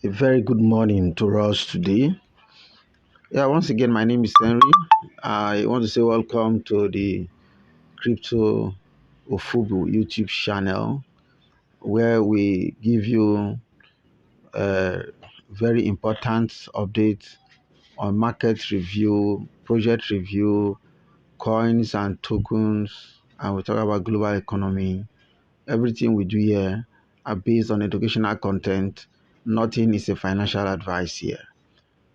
A very good morning to us today. Once again, my name is Henry. I want to say welcome to the Crypto Ofubu YouTube channel, where we give you a very important update on market review, project review, coins and tokens, and we talk about global economy. Everything we do here are based on educational content. Nothing is a financial advice here.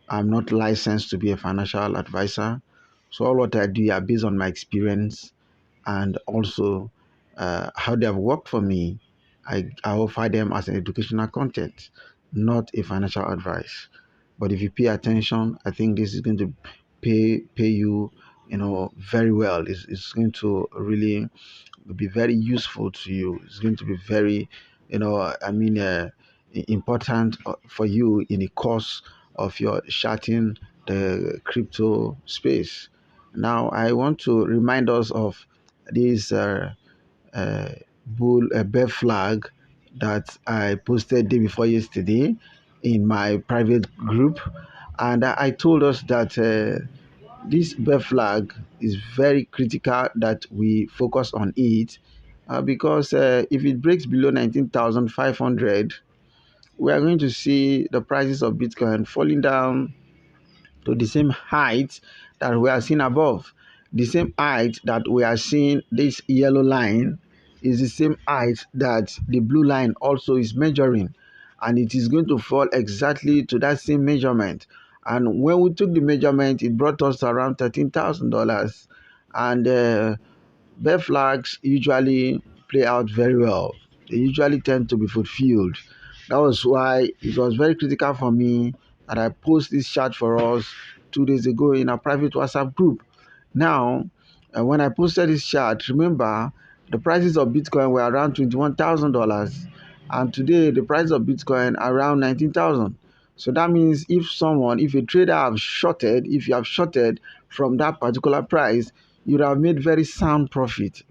I'm not licensed to be a financial advisor. So all what I do are based on my experience and also how they have worked for me. I offer them as an educational content, not a financial advice. But if you pay attention, I think this is going to pay you, very well. It's going to really be very useful to you. It's going to be very, important for you in the course of your charting the crypto space. Now, I want to remind us of this uh, bear flag that I posted day before yesterday in my private group, and I told us that this bear flag is very critical that we focus on it because if it breaks below 19,500, we are going to see the prices of Bitcoin falling down to the same height that we are seeing above. The same height that we are seeing this yellow line is the same height that the blue line also is measuring, and it is going to fall exactly to that same measurement. And when we took the measurement, it brought us to around $13,000. And bear flags usually play out very well. They usually tend to be fulfilled. That was why it was very critical for me that I post this chart for us 2 days ago in a private WhatsApp group. Now, when I posted this chart, remember the prices of Bitcoin were around $21,000, and today the price of Bitcoin around 19,000. So that means if a trader if you have shorted from that particular price, you'd have made very sound profit.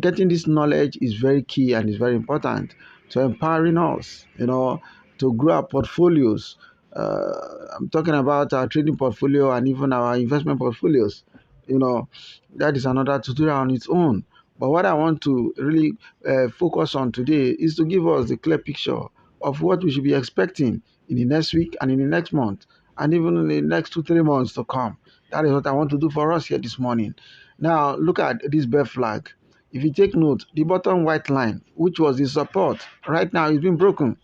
Getting this knowledge is very key and is very important to empowering us, to grow our portfolios. I'm talking about our trading portfolio and even our investment portfolios. You know, that is another tutorial on its own. But what I want to really focus on today is to give us a clear picture of what we should be expecting in the next week and in the next month and even in the next 2-3 months to come. That is what I want to do for us here this morning. Now, look at this bear flag. If you take note, the bottom white line, which was the support, right now it's been broken.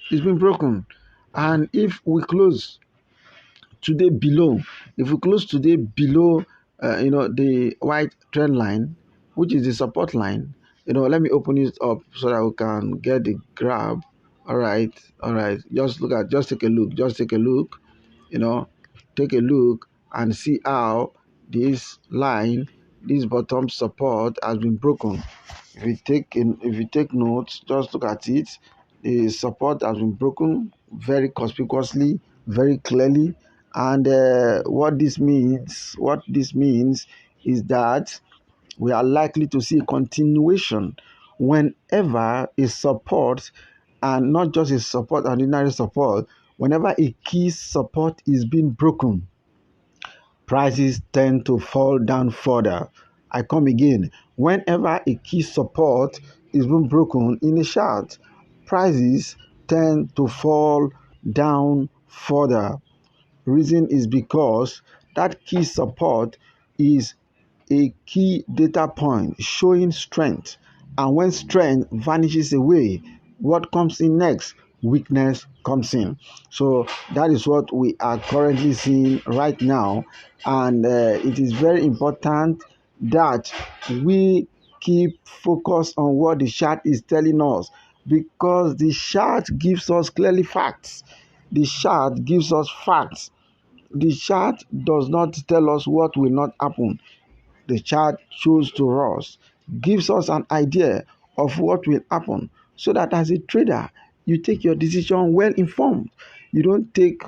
It's been broken. And if we close today below, the white trend line, which is the support line, let me open it up so that we can get the graph. All right. Just take a look. You know, take a look and see how this bottom support has been broken. If you take notes, just look at it. The support has been broken very conspicuously, very clearly, and what this means is that we are likely to see a continuation whenever a support, and not just a support, an ordinary support, whenever a key support is being broken, prices tend to fall down further. I come again. Whenever a key support is being broken in a chart, prices tend to fall down further. Reason is because that key support is a key data point showing strength. And when strength vanishes away, what comes in next? Weakness comes in. So that is what we are currently seeing right now. And it is very important that we keep focused on what the chart is telling us, because the chart gives us clearly facts. The chart gives us facts. The chart does not tell us what will not happen. The chart shows to us, gives us an idea of what will happen, so that as a trader, you take your decision well informed. You don't take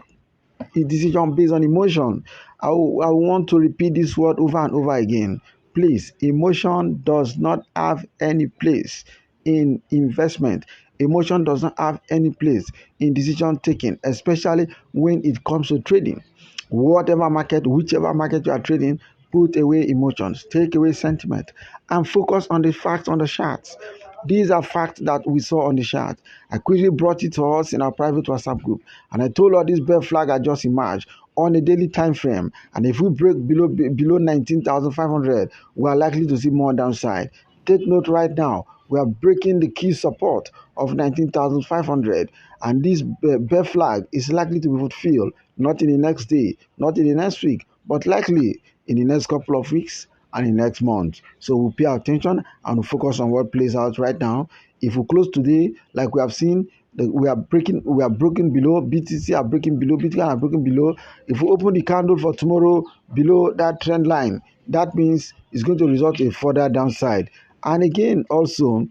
a decision based on emotion. I want to repeat this word over and over again. Please, emotion does not have any place in investment. Emotion does not have any place in decision taking, especially when it comes to trading. Whatever market, whichever market you are trading, put away emotions, take away sentiment, and focus on the facts on the charts. These are facts that we saw on the chart. I quickly brought it to us in our private WhatsApp group, and I told her this bear flag had just emerged on a daily time frame. And if we break below 19,500, we are likely to see more downside. Take note right now. We are breaking the key support of 19,500, and this bear flag is likely to be fulfilled not in the next day, not in the next week, but likely in the next couple of weeks and in next month. So we'll pay attention and we'll focus on what plays out right now. If we close today, like we have seen, we are broken below. BTC are breaking below. Bitcoin are breaking below. If we open the candle for tomorrow below that trend line, that means it's going to result in further downside. And again, also,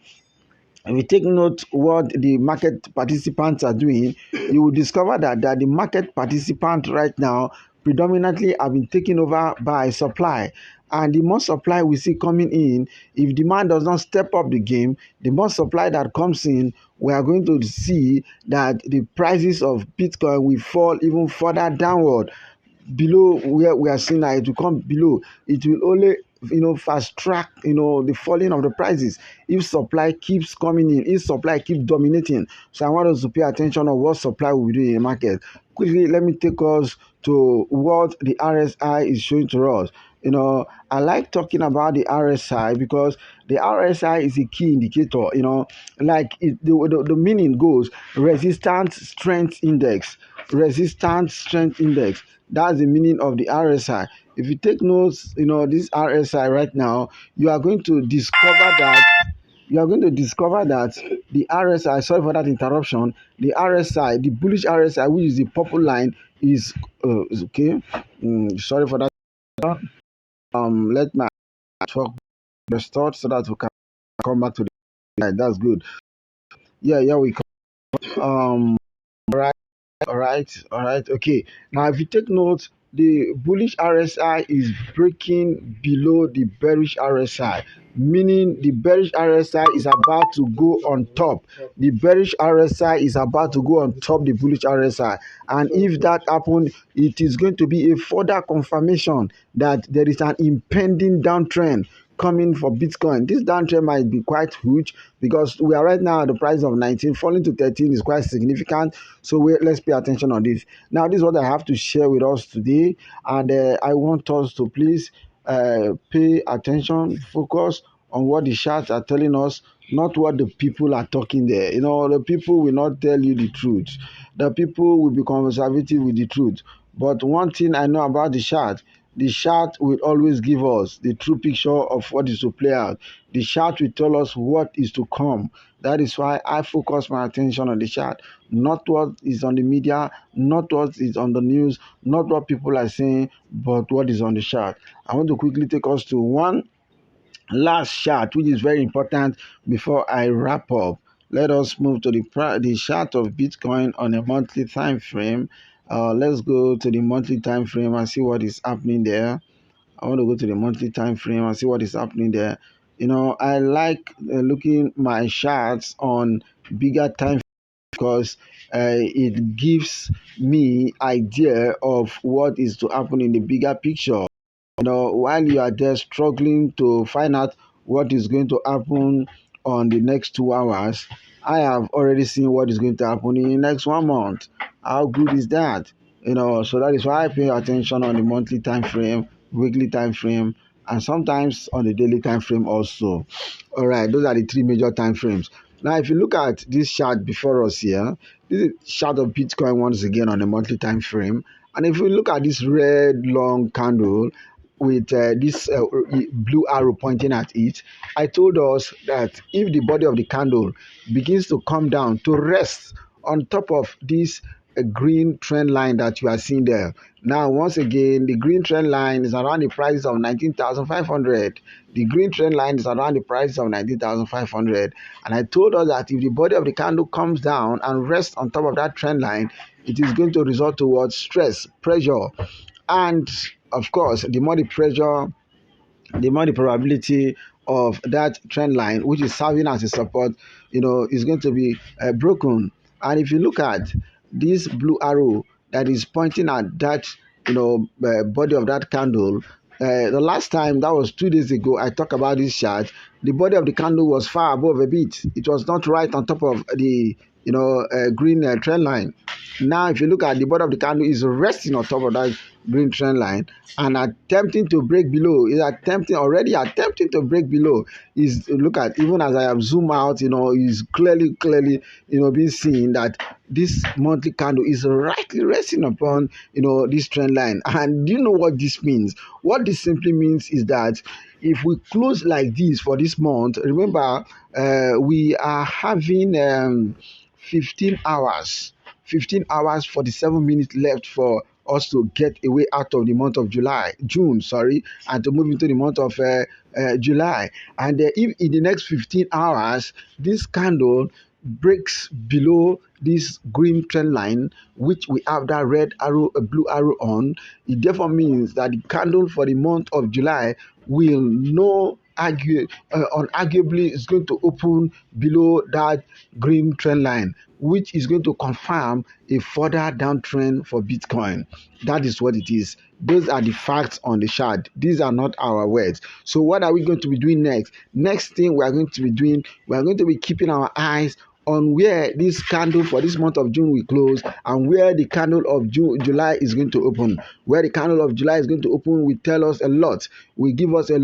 if you take note what the market participants are doing, you will discover that the market participants right now predominantly have been taken over by supply. And the more supply we see coming in, if demand does not step up the game, the more supply that comes in, we are going to see that the prices of Bitcoin will fall even further downward below where we are seeing that it will come below. It will only fast track the falling of the prices if supply keeps coming in, if supply keeps dominating. So I want us to pay attention on what supply will be doing in the market. Quickly, let me take us to what the RSI is showing to us. I like talking about the RSI because the RSI is a key indicator. Like the meaning goes resistance strength index. Resistance strength index. That's the meaning of the RSI. If you take notes, this RSI right now, you are going to discover that the RSI, sorry for that interruption, the RSI, the bullish RSI, which is the purple line, is okay. Sorry for that. Let my talk restart so that we can come back to the slide. That's good. Yeah, we come. Right. All right. Okay. Now, if you take note, the bullish RSI is breaking below the bearish RSI, meaning the bearish RSI is about to go on top. The bearish RSI is about to go on top the bullish RSI. And if that happens, it is going to be a further confirmation that there is an impending downtrend coming for Bitcoin. This downtrend might be quite huge because we are right now at the price of 19, falling to 13 is quite significant. So let's pay attention on this. Now, this is what I have to share with us today, and I want us to please pay attention, focus on what the charts are telling us, not what the people are talking there. The people will not tell you the truth. The people will be conservative with the truth. But one thing I know about the chart will always give us the true picture of what is to play out. The chart will tell us what is to come. That is why I focus my attention on the chart, not what is on the media, not what is on the news, not what people are saying, but what is on the chart. I want to quickly take us to one last chart, which is very important before I wrap up. Let us move to the chart of Bitcoin on a monthly time frame. Let's go to the monthly time frame and see what is happening there. I want to go to the monthly time frame and see what is happening there. I like looking my charts on bigger time because it gives me idea of what is to happen in the bigger picture. While you are there struggling to find out what is going to happen on the next 2 hours, I have already seen what is going to happen in the next 1 month. How good is that? So that is why I pay attention on the monthly time frame, weekly time frame, and sometimes on the daily time frame also. All right, those are the three major time frames. Now, if you look at this chart before us here, this is a chart of Bitcoin once again on the monthly time frame. And if you look at this red long candle with this blue arrow pointing at it, I told us that if the body of the candle begins to come down to rest on top of this green trend line that you are seeing there. Now, once again, the green trend line is around the price of 19,500. The green trend line is around the price of 19,500. And I told us that if the body of the candle comes down and rests on top of that trend line, it is going to result towards stress, pressure, and of course, the more the pressure, the more the probability of that trend line, which is serving as a support, is going to be broken. And if you look at this blue arrow that is pointing at that, body of that candle, the last time, that was 2 days ago, I talked about this chart. The body of the candle was far above a bit. It was not right on top of the green trend line. Now, if you look at the body of the candle, is resting on top of that green trend line and attempting to break below. Is already attempting to break below. Is look at, even as I have zoomed out, is clearly, being seen that this monthly candle is rightly resting upon this trend line. And do you know what this means? What this simply means is that if we close like this for this month, remember, we are having 15 hours 47 minutes left for us to get away out of the month of June, sorry, and to move into the month of July. And if in the next 15 hours this candle breaks below this green trend line, which we have that red arrow, a blue arrow on, it therefore means that the candle for the month of July will unarguably is going to open below that green trend line, which is going to confirm a further downtrend for Bitcoin. That is what it is. Those are the facts on the chart. These are not our words. So what are we going to be doing next? Next thing we are going to be doing, we are going to be keeping our eyes on where this candle for this month of June will close and where the candle of July is going to open. Where the candle of July is going to open will tell us a lot, will give us a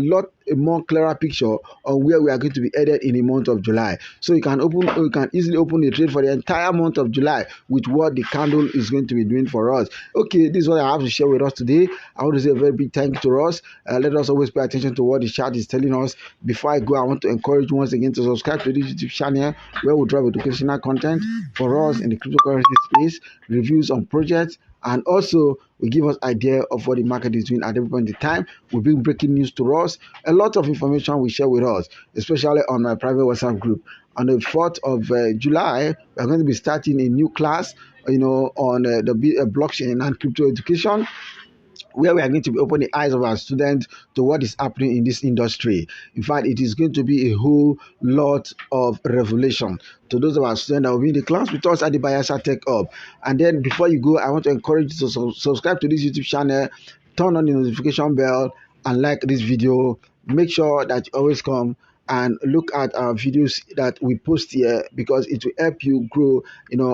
more clearer picture on where we are going to be headed in the month of July. So you can easily open a trade for the entire month of July with what the candle is going to be doing for us. Okay, this is what I have to share with us today. I want to say a very big thank you to us. Let us always pay attention to what the chart is telling us. Before I go, I want to encourage you once again to subscribe to this YouTube channel where we drop educational content for us in the cryptocurrency space, reviews on projects, and also we give us idea of what the market is doing at every point in time. We bring breaking news to us. A lot of information we share with us, especially on my private WhatsApp group. On the 4th of July, we're going to be starting a new class, on the blockchain and crypto education, where we are going to be opening the eyes of our students to what is happening in this industry. In fact, it is going to be a whole lot of revelation to those of our students that will be in the class with us at the Bayelsa Tech Hub. And then before you go, I want to encourage you to subscribe to this YouTube channel, turn on the notification bell, and like this video. Make sure that you always come and look at our videos that we post here, because it will help you grow,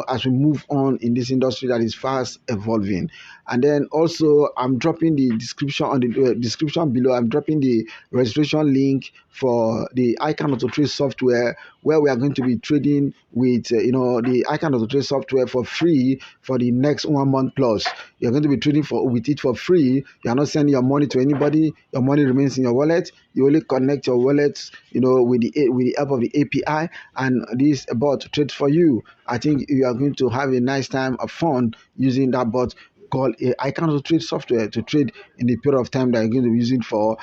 as we move on in this industry that is fast evolving. And then also, I'm dropping the description on the description below. I'm dropping the registration link for the ICANAUTOTRADE software, where we are going to be trading with the ICANAUTOTRADE software for free for the next 1 month plus. You're going to be trading with it for free. You are not sending your money to anybody. Your money remains in your wallet. You only connect your wallets, with the help of the API, and this bot trades for you. I think you are going to have a nice time of fun using that bot called ICANAUTOTRADE software to trade in the period of time that you're going to be using for,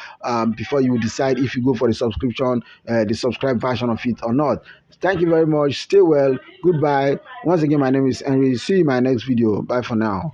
before you decide if you go for the subscription, the subscribe version of it or not. Thank you very much. Stay well. Goodbye. Once again, my name is Henry. See you in my next video. Bye for now.